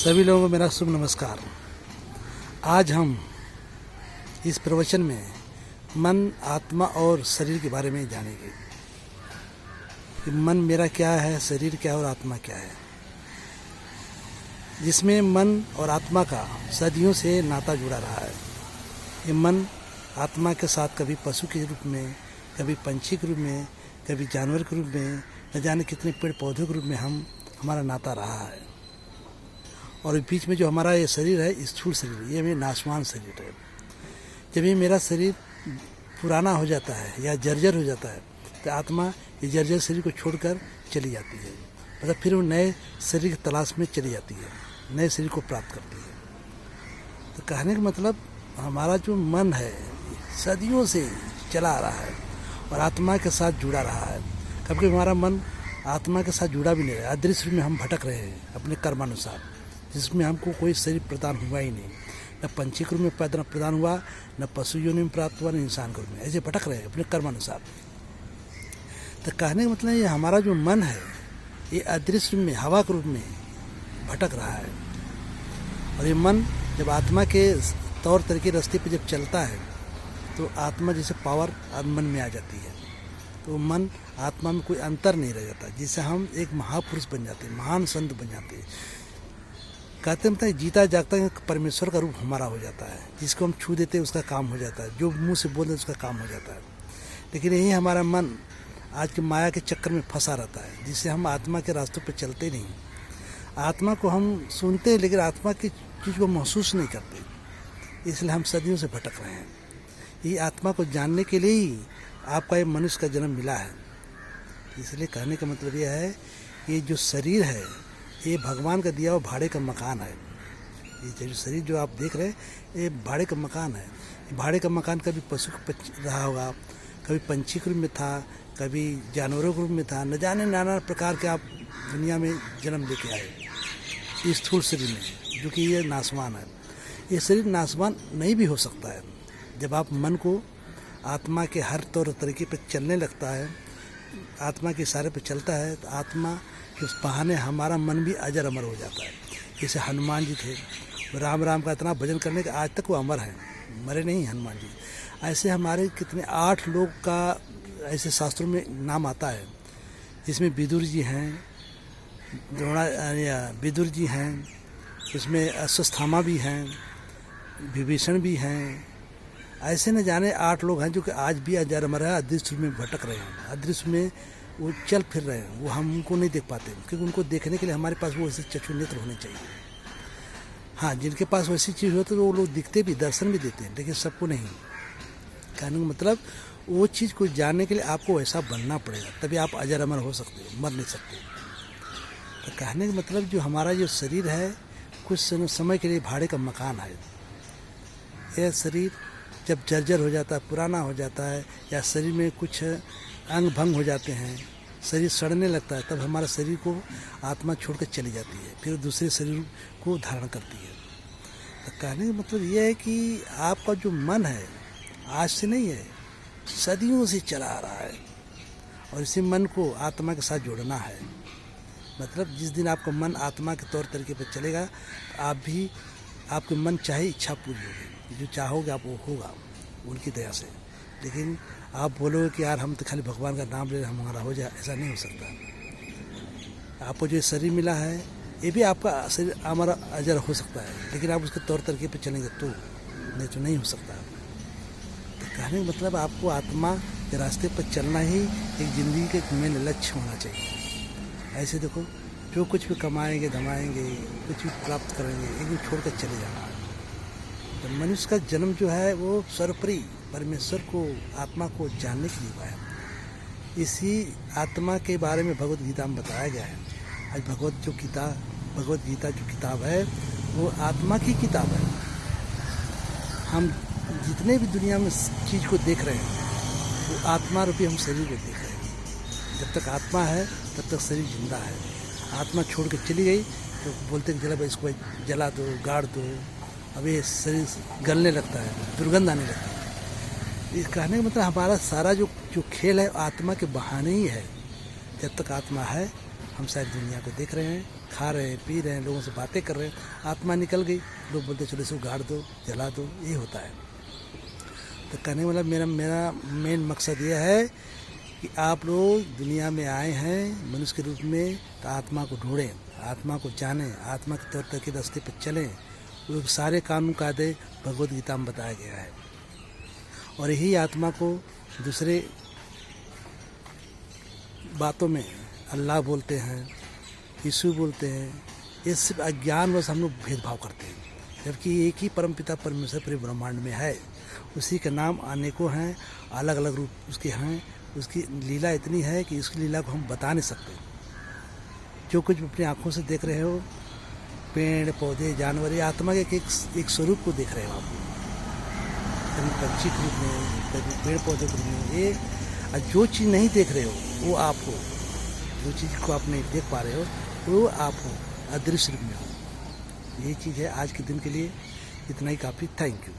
सभी लोगों को मेरा शुभ नमस्कार। आज हम इस प्रवचन में मन, आत्मा और शरीर के बारे में जानेंगे कि मन मेरा क्या है, शरीर क्या है और आत्मा क्या है, जिसमें मन और आत्मा का सदियों से नाता जुड़ा रहा है। ये मन आत्मा के साथ कभी पशु के रूप में, कभी पंछी के रूप में, कभी जानवर के रूप में, न जाने कितने पेड़ पौधों के रूप में हमारा नाता रहा है। और बीच में जो हमारा ये शरीर है, स्थूल शरीर, ये मेरा नाशवान शरीर है। जब ये मेरा शरीर पुराना हो जाता है या जर्जर हो जाता है तो आत्मा ये जर्जर शरीर को छोड़कर चली जाती है, मतलब फिर वो नए शरीर की तलाश में चली जाती है, नए शरीर को प्राप्त करती है। तो कहने का मतलब हमारा जो मन है सदियों से चला आ रहा है और आत्मा के साथ जुड़ा रहा है। कभी हमारा मन आत्मा के साथ जुड़ा भी नहीं रहा, अदृश्य रूप में हम भटक रहे हैं अपने कर्मानुसार, जिसमें हमको कोई शरीर प्रदान हुआ ही नहीं, न पंछी के रूप में प्रदान हुआ, न पशु योनि में प्राप्त हुआ, न इंसान के रूप में। ऐसे भटक रहे हैं अपने कर्मानुसार। तो कहने का मतलब ये हमारा जो मन है ये अदृश्य रूप में, हवा के रूप में भटक रहा है। और ये मन जब आत्मा के तौर तरीके रास्ते पे जब चलता है तो आत्मा जैसे पावर मन में आ जाती है, तो मन आत्मा में कोई अंतर नहीं रह जाता, जिससे हम एक महापुरुष बन जाते हैं, महान संत बन जाते हैं। कहते हैं जीता जागता है परमेश्वर का रूप हमारा हो जाता है, जिसको हम छू देते हैं उसका काम हो जाता है, जो मुंह से बोल देते उसका काम हो जाता है। लेकिन यही हमारा मन आज की माया के चक्कर में फंसा रहता है, जिससे हम आत्मा के रास्तों पर चलते नहीं। आत्मा को हम सुनते हैं लेकिन आत्मा की चीज़ को महसूस नहीं करते, इसलिए हम सदियों से भटक रहे हैं। ये आत्मा को जानने के लिए ही आपका ये मनुष्य का जन्म मिला है। इसलिए कहने का मतलब यह है कि ये जो शरीर है ये भगवान का दिया हुआ भाड़े का मकान है। ये जो शरीर जो आप देख रहे हैं ये भाड़े का मकान है। भाड़े का मकान कभी पशु रहा होगा, कभी पंछी के रूप में था, कभी जानवरों के रूप में था, न जाने नाना प्रकार के आप दुनिया में जन्म लेके आए इस स्थूल शरीर में, जो कि ये नाशवान है। ये शरीर नाशवान नहीं भी हो सकता है। जब आप मन को आत्मा के हर तौर तरीके पर चलने लगता है, आत्मा के इशारे पर चलता है, तो आत्मा के उस बहाने हमारा मन भी अजर अमर हो जाता है। जैसे हनुमान जी थे, राम राम का इतना भजन करने के आज तक वो अमर हैं, मरे नहीं हनुमान जी। ऐसे हमारे कितने 8 लोग का ऐसे शास्त्रों में नाम आता है, जिसमें विदुर जी हैं, विदुर जी हैं, उसमें अश्वत्थामा भी हैं, विभीषण भी हैं। ऐसे न जाने 8 लोग हैं जो कि आज भी अजर अमर है, अदृश्य में भटक रहे हैं, अदृश्य में वो चल फिर रहे हैं। वो हम उनको नहीं देख पाते, क्योंकि उनको देखने के लिए हमारे पास वो ऐसे चक्षु नेत्र होने चाहिए। हाँ, जिनके पास वैसी चीज़ हो तो वो लोग दिखते भी, दर्शन भी देते हैं, लेकिन सबको नहीं। कहने का मतलब वो चीज़ को जानने के लिए आपको वैसा बनना पड़ेगा, तभी आप अजर अमर हो सकते हो, मर नहीं सकते। तो कहने का मतलब जो हमारा जो शरीर है कुछ समय के लिए भाड़े का मकान है। यह शरीर जब जर्जर हो जाता है, पुराना हो जाता है, या शरीर में कुछ अंग भंग हो जाते हैं, शरीर सड़ने लगता है, तब हमारा शरीर को आत्मा छोड़कर चली जाती है, फिर दूसरे शरीर को धारण करती है। तो कहने का मतलब यह है कि आपका जो मन है आज से नहीं है, सदियों से चला आ रहा है, और इसी मन को आत्मा के साथ जोड़ना है। मतलब जिस दिन आपका मन आत्मा के तौर तरीके पर चलेगा, आप भी, आपके मन चाहे इच्छा पूरी होगी, जो चाहोगे आप वो होगा उनकी दया से। लेकिन आप बोलोगे कि यार हम तो खाली भगवान का नाम ले रहे, हमारा हो जाए, ऐसा नहीं हो सकता। आपको जो शरीर मिला है ये भी आपका शरीर हमारा अजर हो सकता है, लेकिन आप उसके तौर तरीके पे चलेंगे तो, नहीं तो नहीं हो सकता। तो कहने का मतलब आपको आत्मा के रास्ते पर चलना ही एक ज़िंदगी के एक मेन लक्ष्य होना चाहिए। ऐसे देखो, जो कुछ भी कमाएंगे धमाएंगे, कुछ भी प्राप्त करेंगे, एक दिन छोड़ कर चले जाना है। तो मनुष्य का जन्म जो है वो सर्वोपरि परमेश्वर को, आत्मा को जानने के लिए हुआ है। इसी आत्मा के बारे में भगवत गीता में बताया गया है। आज भगवत गीता जो किताब है वो आत्मा की किताब है। हम जितने भी दुनिया में चीज़ को देख रहे हैं वो आत्मा रूपी हम शरीर को देख रहे हैं। जब तक आत्मा है तब तक शरीर जिंदा है। आत्मा छोड़ के चली गई तो बोलते कि चला भाई इसको जला दो, गाड़ दो, अब ये शरीर गलने लगता है, दुर्गंध आने लगती है। इस कहने का मतलब हमारा सारा जो खेल है आत्मा के बहाने ही है। जब तक आत्मा है हम सारी दुनिया को देख रहे हैं, खा रहे हैं, पी रहे हैं, लोगों से बातें कर रहे हैं, आत्मा निकल गई, लोग बोलते चलो इसको गाड़ दो, जला दो, ये होता है। तो कहने वाला मेरा मेन मकसद ये है कि आप लोग दुनिया में आए हैं मनुष्य के रूप में, तो आत्मा को ढूंढें, आत्मा को जानें, आत्मा के तौर तरीके रास्ते पर चलें। वो सारे कानून कायदे भगवद गीता में बताया गया है, और यही आत्मा को दूसरे बातों में अल्लाह बोलते हैं, यीशु बोलते हैं, ये सिर्फ अज्ञानवश हम लोग भेदभाव करते हैं, जबकि एक ही परमपिता परमेश्वर पूरे ब्रह्मांड में है। उसी के नाम अनेकों हैं, अलग अलग रूप उसके हैं, उसकी लीला इतनी है कि उसकी लीला को हम बता नहीं सकते। जो कुछ अपनी आँखों से देख रहे हो, पेड़ पौधे जानवर, ये आत्मा के एक स्वरूप को देख रहे हो आप, कभी पंछी के रूप में, कभी पेड़ पौधे के रूप में। ये जो चीज़ नहीं देख रहे हो वो आप हो, जो चीज़ को आप नहीं देख पा रहे हो वो आप हो, अदृश्य रूप में हो। यही चीज़ है आज के दिन के लिए, इतना ही काफ़ी। Thank you.